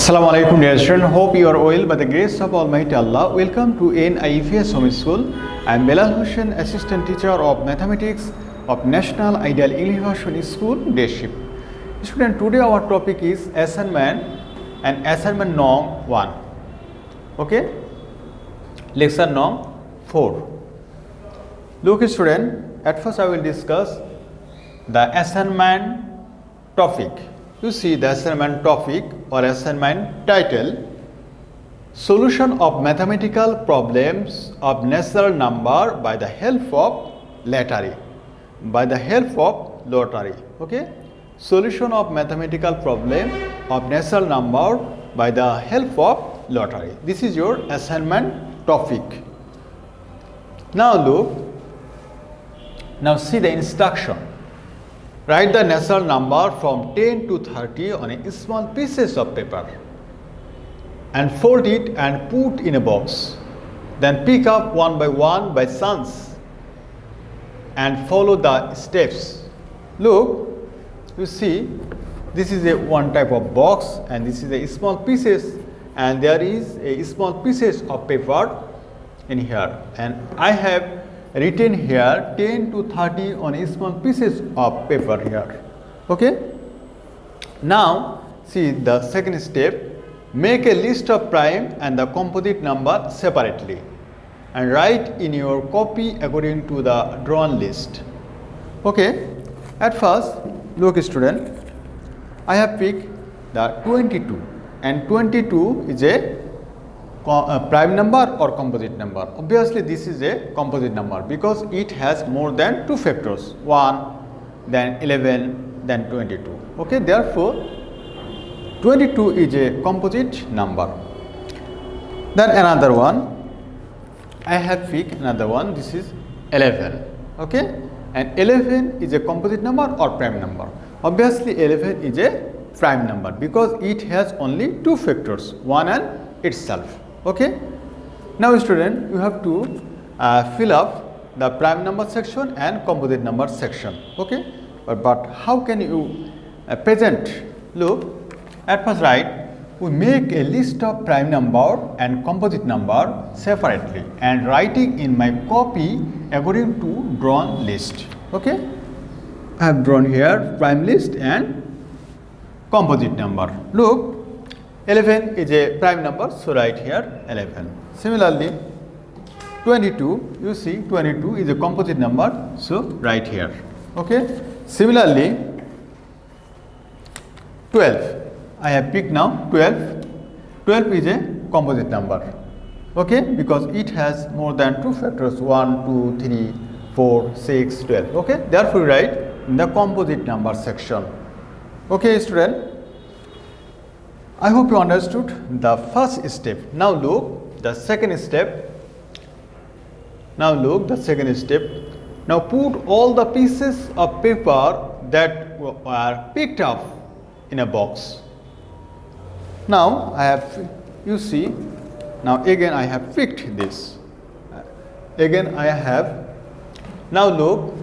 Assalamu alaikum dear students, hope you are well by the grace of Almighty Allah. Welcome to NIFS Home School. I am Belal Hossain, Assistant Teacher of Mathematics of National Ideal English School, Day Shift. Student, today our topic is assignment and assignment norm 1. Okay? Lecture norm 4. Look student, at first I will discuss the assignment topic. You see the assignment topic or assignment title, solution of mathematical problems of natural number by the help of lottery. By the help of lottery. Okay? Solution of mathematical problem of natural number by the help of lottery. This is your assignment topic. Now look. Now see the instruction. Write the natural number from 10 to 30 on a small pieces of paper and fold it and put in a box. Then pick up one by chance and follow the steps. Look, you see this is a one type of box and this is a small pieces and there is a small pieces of paper in here, and I have written here 10 to 30 on small pieces of paper here. Okay? Now see the second step, make a list of prime and the composite number separately and write in your copy according to the drawn list. Okay? At first, look student, I have picked the 22 and 22 is a prime number or composite number. Obviously this is a composite number because it has more than two factors, 1, then 11, then 22. Okay, therefore 22 is a composite number. Then another one, I have picked another one, this is 11. Okay, and 11 is a composite number or prime number. Obviously 11 is a prime number because it has only two factors, 1 and itself. Okay. Now student, you have to fill up the prime number section and composite number section. Okay. But how can you present? Look, at first write, we make a list of prime number and composite number separately and writing in my copy according to drawn list. Okay. I have drawn here prime list and composite number. Look, 11 is a prime number, so write here 11. Similarly, 22, you see 22 is a composite number, so write here. Okay. Similarly, 12, I have picked now 12. 12 is a composite number. Okay, because it has more than two factors, 1, 2, 3, 4, 6, 12. Okay, therefore write in the composite number section. Okay, student. I hope you understood the first step. Now look the second step. Now look the second step. Now put all the pieces of paper that were picked up in a box. Now I have, you see, now again I have picked this. Again I have, now look,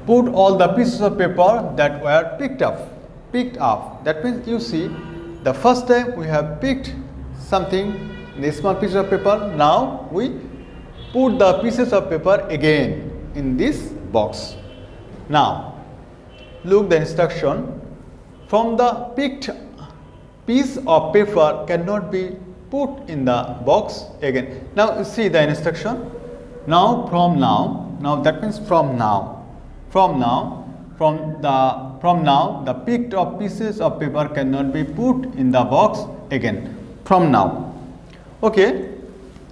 put all the pieces of paper that were picked up. That means you see the first time we have picked something in a small piece of paper. Now we put the pieces of paper again in this box. Now look the instruction. From the picked piece of paper cannot be put in the box again. Now you see the instruction. Now from now, that means from now the picked up pieces of paper cannot be put in the box again. From now. Okay.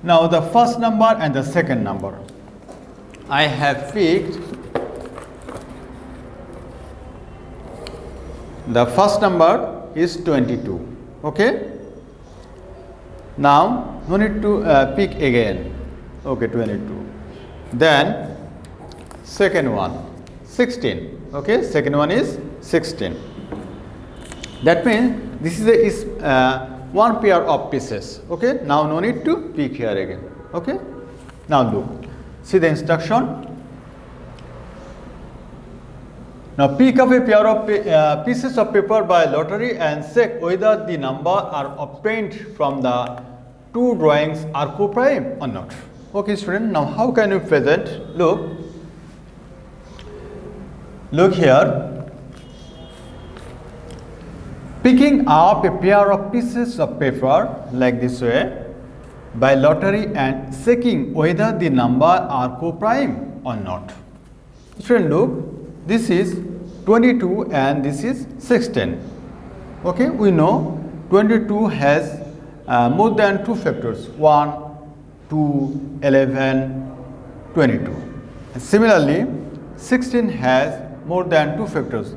Now the first number and the second number. I have picked the first number is 22. Okay. Now no need to pick again. Okay, 22. Then second one, 16. Okay, second one is 16. That means this is a one pair of pieces. Okay, now no need to pick here again. Okay, now look, see the instruction. Now pick up a pair of pieces of paper by lottery and check whether the number are obtained from the two drawings are co-prime or not. Okay student, now how can you present? Look here. Picking up a pair of pieces of paper like this way by lottery and checking whether the number are co-prime or not. Student, look, this is 22 and this is 16. Okay, we know 22 has more than 2 factors, 1, 2, 11, 22. And similarly, 16 has more than 2 factors.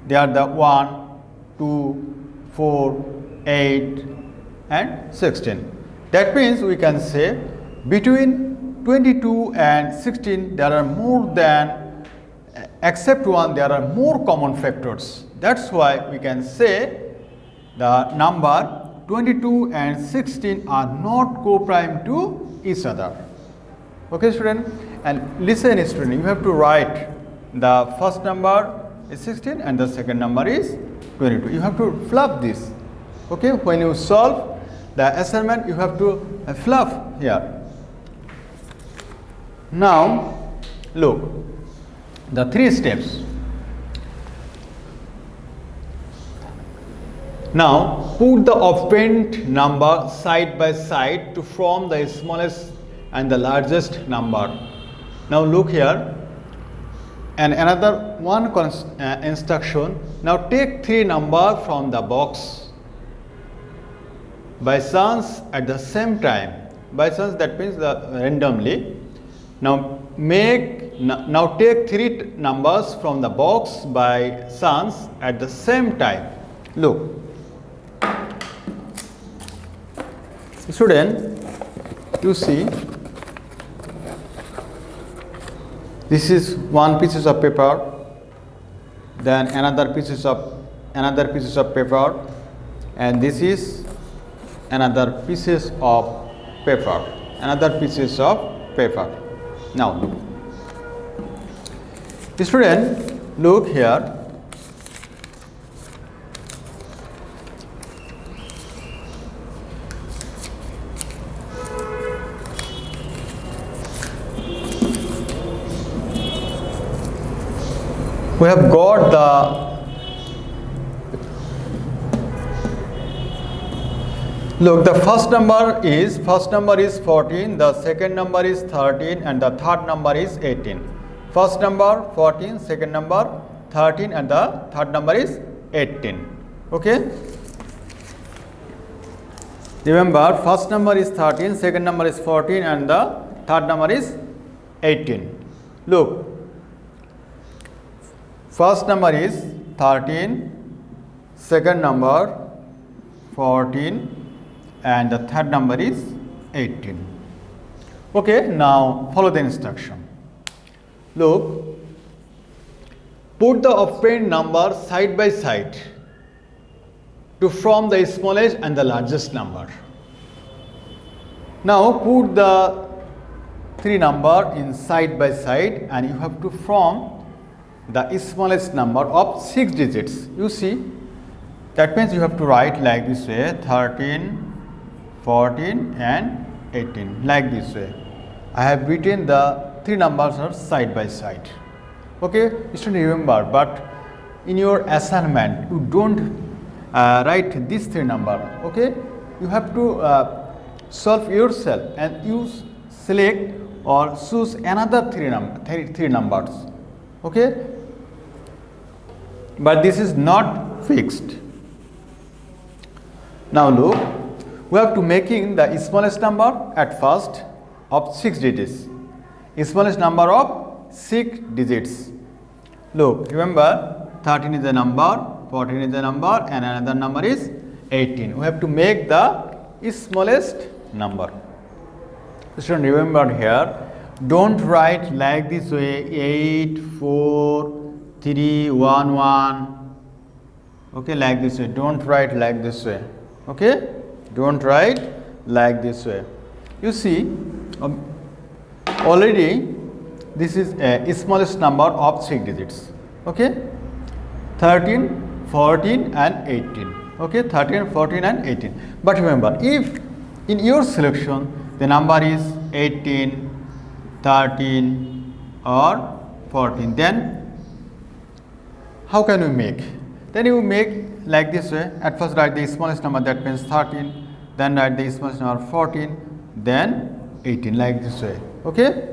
They are the 1, 2, 4, 8 and 16. That means we can say between 22 and 16 there are more than, except 1, there are more common factors. That's why we can say the number 22 and 16 are not co-prime to each other. Okay student, and listen student, you have to write the first number is 16 and the second number is 22. You have to fluff this. Okay, when you solve the assignment you have to fluff here. Now look, the 3 steps. Now put the obtained number side by side to form the smallest and the largest number. Now look here, and another one instruction. Now take 3 numbers from the box by chance at the same time. By chance, that means randomly. Now take 3 numbers from the box by chance at the same time. Look, student, you see, this is one pieces of paper, then another pieces of paper, and this is another pieces of paper, Now student, look here. We have got the first number is 14, the second number is 13 and the third number is 18. First number 14, second number 13 and the third number is 18. Okay, remember, first number is 13, second number is 14 and the third number is 18. Look, first number is 13, second number 14 and the third number is 18. Okay, now follow the instruction. Look, put the obtained number side by side to form the smallest and the largest number. Now put the 3 number in side by side and you have to form the smallest number of 6 digits. You see, that means you have to write like this way, 13, 14 and 18, like this way. I have written the 3 numbers are side by side. Okay, you should remember, but in your assignment you don't write these 3 numbers. Okay, you have to solve yourself and you select or choose another 3 numbers. Okay, but this is not fixed. Now look, we have to making the smallest number at first of 6 digits. Smallest number of 6 digits. Look, remember, 13 is the number, 14 is the number and another number is 18. We have to make the smallest number. So remember here, don't write like this way, 8, 4, 3, 1, 1. Okay, like this way. Don't write like this way. Okay, don't write like this way. You see, already this is a smallest number of 6 digits. Okay, 13, 14 and 18. Okay, 13, 14 and 18. But remember, if in your selection the number is 18, 13 or 14, then how can we make? Then you make like this way. At first write the smallest number, that means 13, then write the smallest number 14, then 18, like this way. Okay.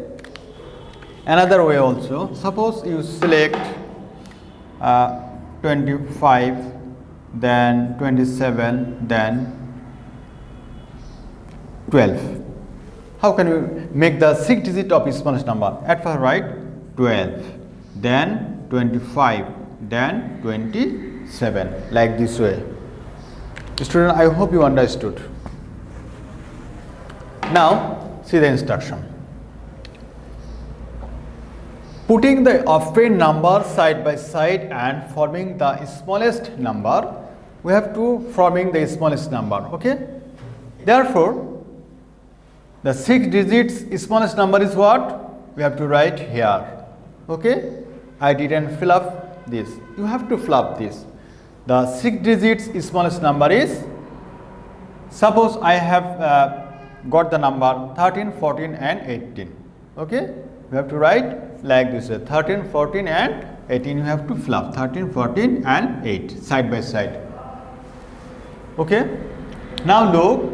Another way also, suppose you select 25, then 27, then 12. How can we make the 6 digit of smallest number? At first write 12, then 25, then 27, like this way. Student, I hope you understood. Now see the instruction. Putting the offspring number side by side and forming the smallest number, we have to forming the smallest number. Okay. Therefore, the 6 digits smallest number is what? We have to write here. Okay. I didn't fill up this. You have to fill up this. The 6 digits smallest number is, suppose I have got the number 13, 14 and 18. Okay. We have to write like this way, 13, 14 and 18. You have to fill up 13, 14 and 8 side by side. Okay. Now look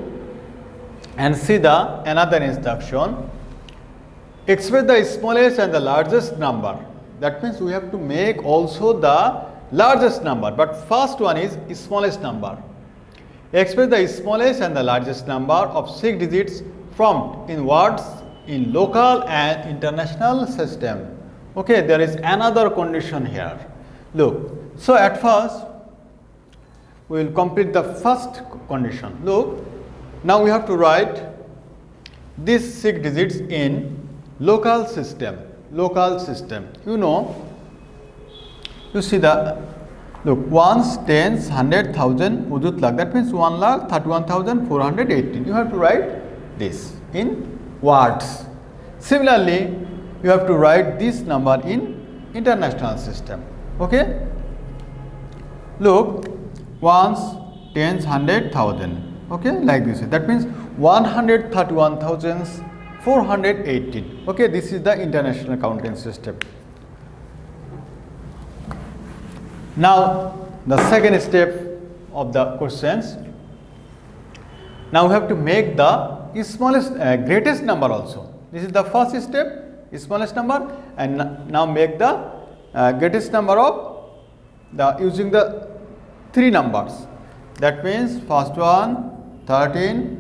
and see the another instruction. Express the smallest and the largest number. That means we have to make also the largest number, but first one is smallest number. Express the smallest and the largest number of 6 digits formed in words in local and international system. Okay, there is another condition here. Look, so at first we will complete the first condition. Look, now we have to write these 6 digits in local system. Local system. You know, you see the, look, ones, tens, 100,000, udut lakh. That means 1,31,418. You have to write this in words. Similarly, you have to write this number in international system. Okay. Look, ones, tens, 100,000. Okay, like this. That means 131,418. Okay, this is the international counting system. Now, the second step of the questions. Now we have to make the smallest, greatest number also. This is the first step, smallest number, and now make the greatest number of the using the 3 numbers. That means first one, 13,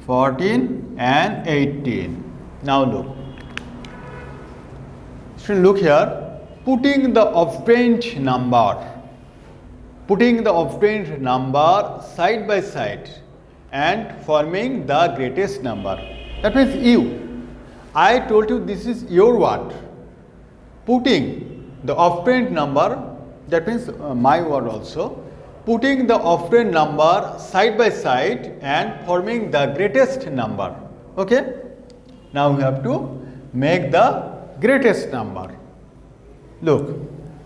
14 and 18. Now look. So look here, putting the offspring number side by side and forming the greatest number. That means you. I told you this is your word. Putting the offspring number, that means my word also. Putting the offspring number side by side and forming the greatest number. Okay. Now we have to make the greatest number. Look,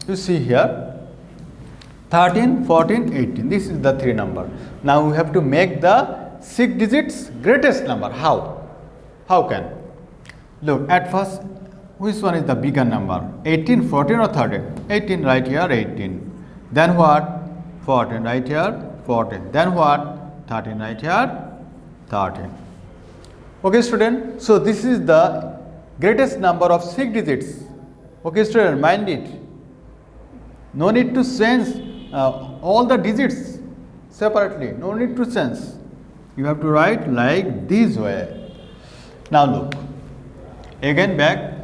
you see here 13, 14, 18. This is the 3 number. Now we have to make the 6 digits greatest number. How? How can? Look, at first, which one is the bigger number? 18, 14 or 13? 18, right here, 18. Then what? 14, right here, 14. Then what? 13, right here, 13. Okay, student. So this is the greatest number of 6 digits. Okay, student, mind it. No need to change all the digits separately. No need to change. You have to write like this way. Now look. Again back.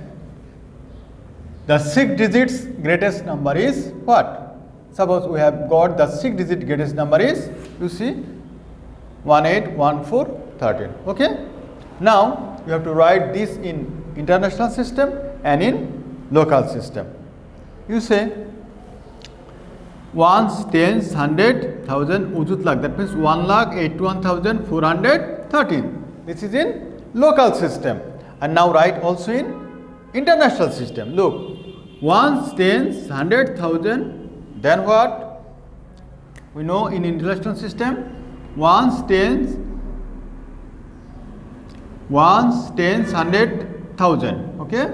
The 6 digits greatest number is what? Suppose we have got the 6 digit greatest number is, you see, 181413. Okay. Now you have to write this in international system and in local system. You say ones, tens, 100,000, udut lakh. That means 1,81,413. This is in local system. And now write also in international system. Look, Ones, tens, 100,000. Then what? We know in interrelational system, ones, tens, 100,000. Okay.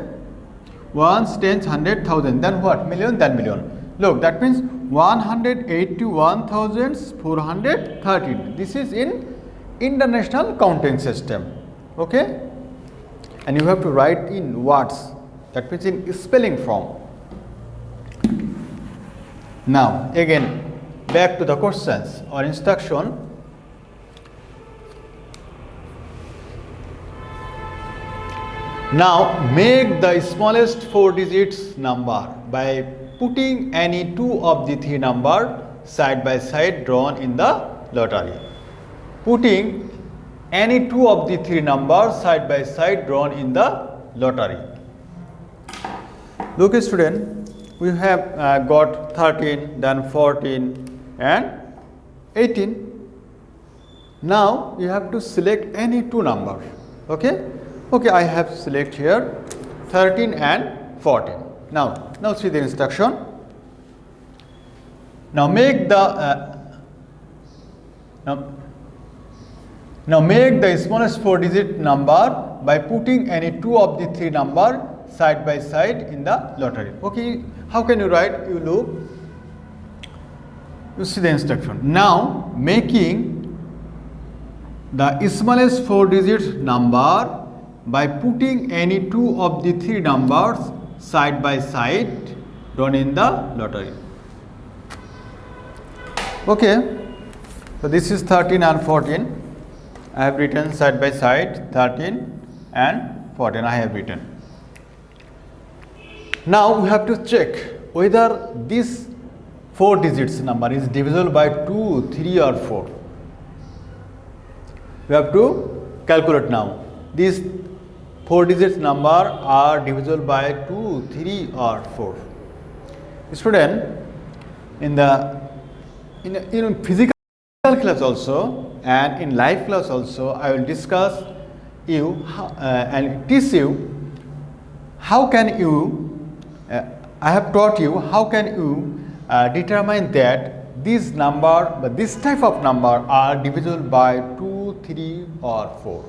Ones, tens, 100,000. Then what? Million. Then million. Look, that means 181,413. This is in international counting system. Okay. And you have to write in words. That means in spelling form. Now again back to the questions or instruction. Now make the smallest 4 digits number by putting any two of the three numbers side by side drawn in the lottery. Putting any two of the three numbers side by side drawn in the lottery. Look student, we have got 13, then 14 and 18. Now you have to select any two numbers. Okay. Okay, I have select here 13 and 14. Now see the instruction. Now make the now make the smallest 4 digit number by putting any two of the three numbers side by side in the lottery. Okay, how can you write? You look, you see the instruction. Now making the smallest 4 digit number by putting any two of the three numbers side by side drawn in the lottery. Okay, so this is 13 and 14. I have written side by side 13 and 14. I have written. Now we have to check whether this 4 digits number is divisible by 2, 3 or 4. We have to calculate now. These 4 digits number are divisible by 2, 3 or 4. Student, in physical class also and in life class also, I will discuss you and teach you how can you I have taught you how can you determine that this number, but this type of number are divisible by 2, 3 or 4.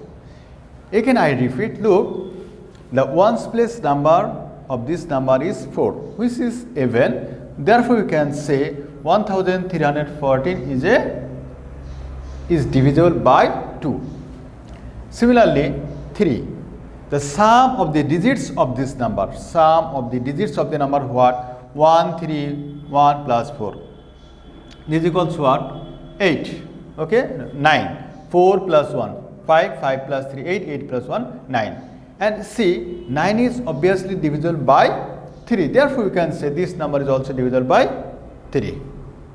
Again I repeat, look, the ones place number of this number is 4, which is even. Therefore you can say 1314 is divisible by 2. Similarly 3. The sum of the digits of this number, sum of the digits of the number what? 1, 3, 1 plus 4. This is equals to what? 8. Okay, 9. 4 plus 1, 5, 5 plus 3, 8, 8 plus 1, 9. And see, 9 is obviously divisible by 3. Therefore, you can say this number is also divisible by 3.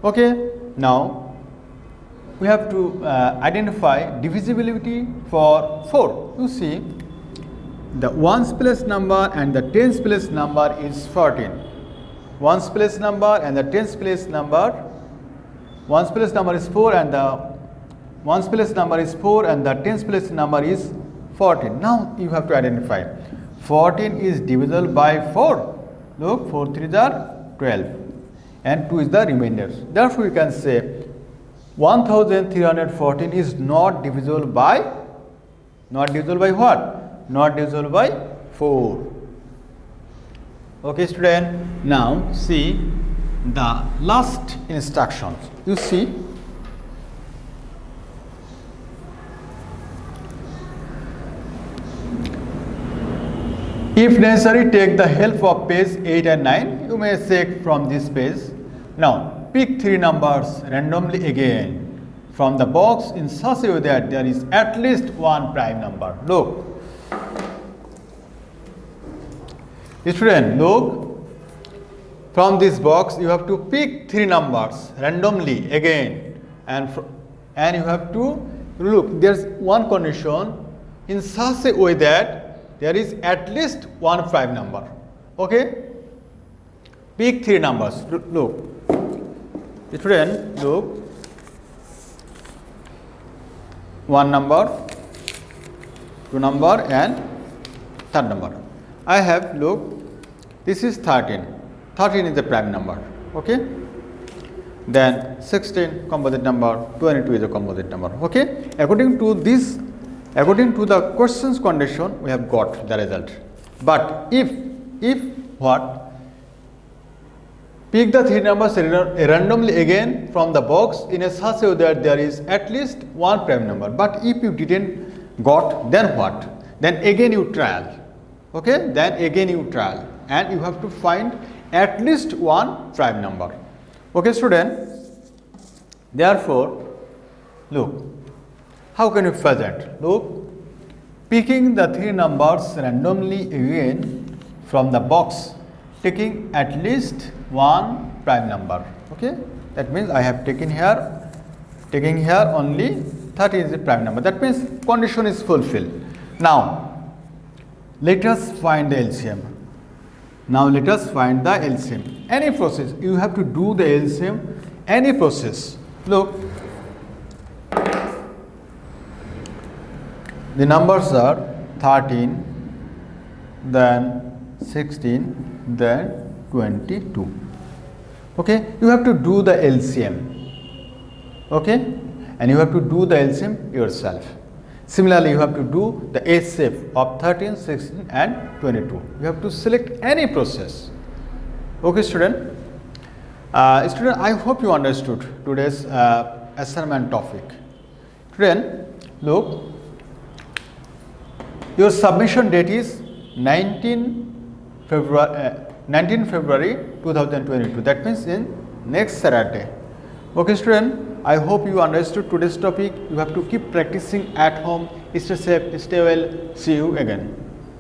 Okay, now we have to identify divisibility for 4. You see, the ones place number and the tens place number is 14. Ones place number and the tens place number, ones place number is 4 and the ones place number is 4 and the tens place number is 14. Now you have to identify 14 is divisible by 4. Look, 4 3s are 12 and 2 is the remainder. Therefore you can say 1314 is not divisible by what? Not divisible by 4. Okay student, now see the last instructions. You see, if necessary, take the help of page 8 and 9. You may check from this page. Now pick 3 numbers randomly again from the box in such a way that there is at least one prime number. Look, student, look, from this box you have to pick 3 numbers randomly again, and you have to look, there is one condition in such a way that there is at least one prime number. Okay, pick 3 numbers. Look, student, look, 1 number, 2 number and 3rd number. I have, look, This is 13. 13 is a prime number. Okay. Then 16 composite number, 22 is a composite number. Okay. According to the questions condition, we have got the result. But if what? Pick the three numbers randomly again from the box in a such way that there is at least one prime number. But if you didn't got, then what? Then again you trial. Okay? Then again you trial, and you have to find at least one prime number. Okay, student? Therefore, look, how can you present? Look, picking the three numbers randomly again from the box, taking at least one prime number. Okay, that means I have taking here only 30 is a prime number. That means condition is fulfilled. Now let us find the LCM. Any process you have to do the LCM. Any process. Look, the numbers are 13, then 16, then 22. Okay, you have to do the LCM. Okay, and you have to do the LCM yourself. Similarly, you have to do the HCF of 13, 16 and 22. You have to select any process. Okay, student? I hope you understood today's assignment topic. Student, look, your submission date is 19 February 2022. That means in next Saturday. Okay, student, I hope you understood today's topic. You have to keep practicing at home. Stay safe, stay well. See you again.